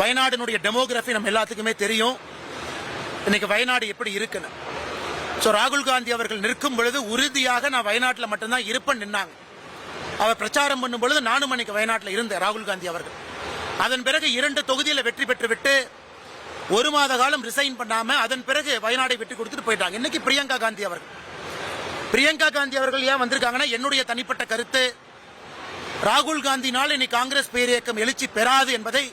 வயநாடினுடைய demography நம்ம எல்லாத்துக்குமே தெரியும். இன்னைக்கு வயநாடு எப்படி இருக்குன்னு. ராகுல் காந்தி அவர்கள் நிற்கும் பொழுது உறுதியாக நான் வயநாட்டில் மட்டும்தான் இருப்பேன் நின்னாங்க. அவர் பிரச்சாரம் பண்ணும் பொழுது நானும் அன்னைக்கு வயநாட்டில் இருந்தேன். ராகுல் காந்தி அவர்கள் அதன் பிறகு 2 தொகுதியில் வெற்றி பெற்று விட்டு 1 மாத காலம் ரிசைன் பண்ணாம அதன் பிறகு வயநாடை வெற்றி கொடுத்துட்டு போயிட்டாங்க. இன்னைக்கு பிரியங்கா காந்தி அவர்கள் ஏன் வந்திருக்காங்கன்னா, என்னுடைய தனிப்பட்ட கருத்து, ராகுல் காந்தினால் இன்னைக்கு காங்கிரஸ் பேரியக்கம் எழுச்சி பெறாது என்பதை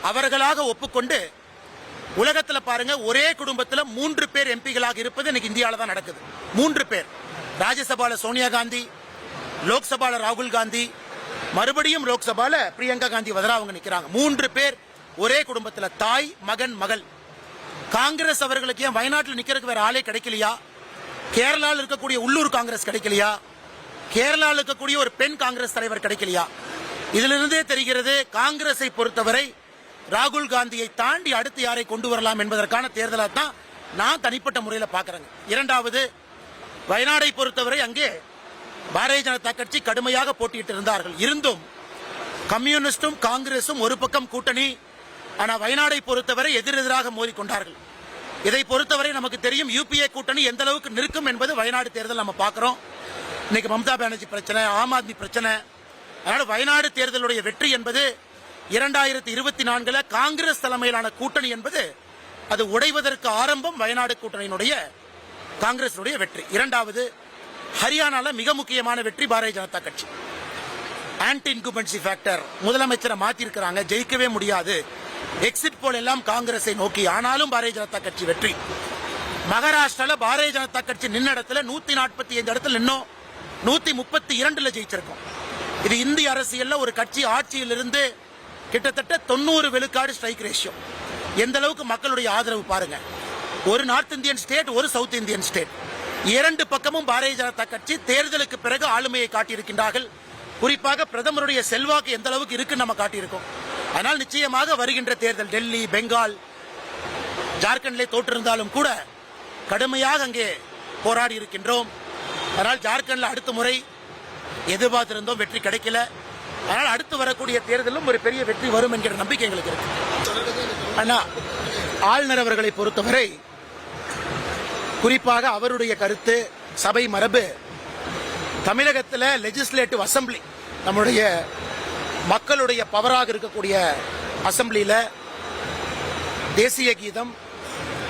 அவர்களாக ஒப்புக்கொண்டு, உலகத்தில் பாருங்க ஒரே குடும்பத்தில் 3 பேர் எம்பிகளாக இருப்பது இன்னைக்கு இந்தியாவில் தான் நடக்குது. 3 பேர். ராஜ்யசபால சோனியா காந்தி, லோக்சபால ராகுல் காந்தி, மறுபடியும் லோக்சபால பிரியங்கா காந்தி வதரா அவங்க நிக்கிறாங்க. 3 பேர் ஒரே குடும்பத்தில், தாய் மகன் மகள். காங்கிரஸ் அவர்களுக்கு ஏன் வயநாட்டில் நிக்கிறதுக்கு வேற ஆளே கிடைக்கலையா? கேரளாவில் இருக்கக்கூடிய உள்ளூர் காங்கிரஸ் கிடைக்கலையா? கேரளாவில் இருக்கக்கூடிய ஒரு பெண் காங்கிரஸ் தலைவர் கிடைக்கலையா? இதிலிருந்தே தெரிகிறது காங்கிரஸை பொறுத்தவரை ராகுல் காந்தியை தாண்டி அடுத்து யாரை கொண்டு வரலாம் என்பதற்கான தேர்தலாக தான் நான் தனிப்பட்ட முறையில் பார்க்கிறேங்க. இரண்டாவது, வயநாடை பொறுத்தவரை அங்கே பாரதிய ஜனதா கட்சி கடுமையாக போட்டியிட்டு இருந்தார்கள். இருந்தும் கம்யூனிஸ்டும் காங்கிரசும் ஒரு பக்கம் கூட்டணி, ஆனால் வயநாடை பொறுத்தவரை எதிரெதிராக மோதிக்கொண்டார்கள். இதை பொறுத்தவரை நமக்கு தெரியும் யூபிஏ கூட்டணி எந்த அளவுக்கு நிற்கும் என்பது வயநாடு தேர்தல் நம்ம பார்க்கிறோம். இன்னைக்கு மம்தா பானர்ஜி பிரச்சனை, ஆம் ஆத்மி பிரச்சனை. அதனால வயநாடு தேர்தலுடைய வெற்றி என்பது 2024 காங்கிரஸ் தலைமையிலான கூட்டணி என்பது அது உடைவதற்கு ஆரம்பம். வயநாடு கூட்டணியினுடைய காங்கிரசுடைய வெற்றி. இரண்டாவது, ஹரியானால மிக முக்கியமான வெற்றி பாரதிய ஜனதா கட்சி. ஆன்டி இன்குபன்சி ஃபேக்டர், முதலமைச்சரை மாத்திருக்கிறாங்க, ஜெயிக்கவே முடியாது. எக்ஸிட் போல் எல்லாம் காங்கிரஸை நோக்கி, ஆனாலும் பாரதிய ஜனதா கட்சி வெற்றி. மகாராஷ்டிரால பாரதிய ஜனதா கட்சி நின்ன இடத்துல 145 இடத்துல நின்னோம், 132 ஜெயிச்சிருக்கோம். இது இந்திய அரசியல்ல ஒரு கட்சி ஆட்சியில் இருந்து கிட்டத்தட்ட 90 விழுக்காடு ஸ்ட்ரைக் ரேஷியோ. எந்த அளவுக்கு மக்களுடைய ஆதரவு பாருங்க. ஒரு நார்த் இந்தியன் ஸ்டேட், ஒரு சவுத் இந்தியன் ஸ்டேட், 2 பக்கமும் பாரதிய ஜனதா கட்சி தேர்தலுக்கு பிறகு ஆளுமையை காட்டியிருக்கின்றார்கள். குறிப்பாக பிரதமருடைய செல்வாக்கு எந்த அளவுக்கு இருக்குன்னு நம்ம காட்டியிருக்கோம். அதனால் நிச்சயமாக வருகின்ற தேர்தல் டெல்லி, பெங்கால், ஜார்க்கண்ட்லே தோற்றிருந்தாலும் கூட கடுமையாக அங்கே போராடி இருக்கின்றோம். அதனால் ஜார்க்கண்ட்ல அடுத்த முறை எதிர்பார்த்திருந்தோம், வெற்றி கிடைக்கல. அதனால் அடுத்து வரக்கூடிய தேர்தலும் ஒரு பெரிய வெற்றி வரும் என்கிற நம்பிக்கை எங்களுக்கு இருக்கு. ஆனா ஆளுநர் அவர்களை பொறுத்தவரை குறிப்பாக அவருடைய கருத்து, சபை மரபு, தமிழகத்தில் லெஜிஸ்லேட்டிவ் அசம்பிளி, நம்முடைய மக்களுடைய பவராக இருக்கக்கூடிய அசம்பிளியில தேசிய கீதம்,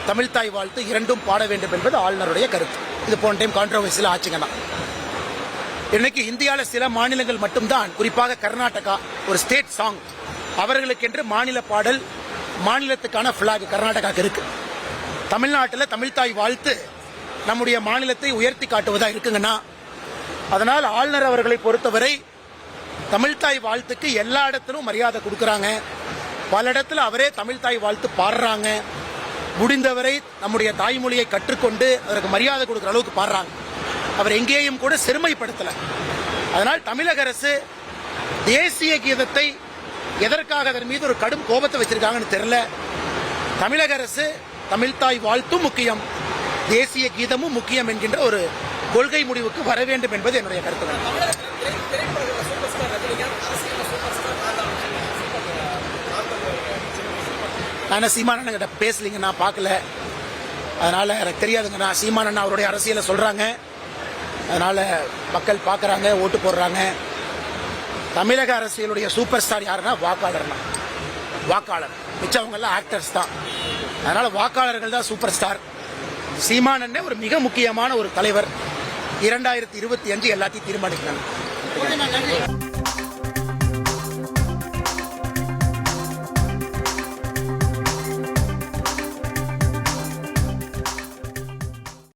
தமிழ்தாய் வாழ்த்து 2ம் பாட வேண்டும் என்பது ஆளுநருடைய கருத்து. இது போன டைம் கான்ட்ரோவர்சியில் ஆச்சுங்கன்னா, இன்னைக்கு இந்தியாவில் சில மாநிலங்கள் மட்டும்தான், குறிப்பாக கர்நாடகா, ஒரு ஸ்டேட் சாங், அவர்களுக்கென்று மாநில பாடல், மாநிலத்துக்கான பிளாக் கர்நாடகாவுக்கு இருக்கு. தமிழ்நாட்டில் தமிழ்தாய் வாழ்த்து நம்முடைய மாநிலத்தை உயர்த்தி காட்டுவதா இருக்குங்கன்னா, அதனால் ஆளுநர் அவர்களை பொறுத்தவரை தமிழ்தாய் வாழ்த்துக்கு எல்லா இடத்திலும் மரியாதை கொடுக்கறாங்க. பல இடத்துல அவரே தமிழ்தாய் வாழ்த்து பாடுறாங்க. முடிந்தவரை நம்முடைய தாய்மொழியை கற்றுக்கொண்டு அதற்கு மரியாதை கொடுக்கிற அளவுக்கு பாடுறாங்க. அவர் எங்கேயும் கூட சிறுமைப்படுத்தல. அதனால் தமிழக அரசு தேசிய கீதத்தை எதற்காக அதன் மீது ஒரு கடும் கோபத்தை வச்சிருக்காங்கன்னு தெரியல. தமிழக அரசு தமிழ்தாய் வாழ்த்தும் முக்கியம், தேசிய கீதமும் முக்கியம் என்கின்ற ஒரு கொள்கை முடிவுக்கு வர வேண்டும் என்பது என்னுடைய கருத்து. நான் சீமானன் கிட்ட பேசலிங்க, நான் பார்க்கல, அதனால எனக்கு தெரியாதுங்க. நான் சீமானன் அவருடைய அரசியலை சொல்றாங்க, அதனால மக்கள் பார்க்கறாங்க, ஓட்டு போடுறாங்க. தமிழக அரசியலுடைய சூப்பர் ஸ்டார் யாருன்னா வாக்காளர். மிச்சவங்க எல்லாம் ஆக்டர்ஸ் தான். அதனால வாக்காளர்கள் தான் சூப்பர் ஸ்டார். சீமானன் ஒரு மிக முக்கியமான ஒரு தலைவர். 2025 எல்லாத்தையும் தீர்மானிக்கிறாங்க.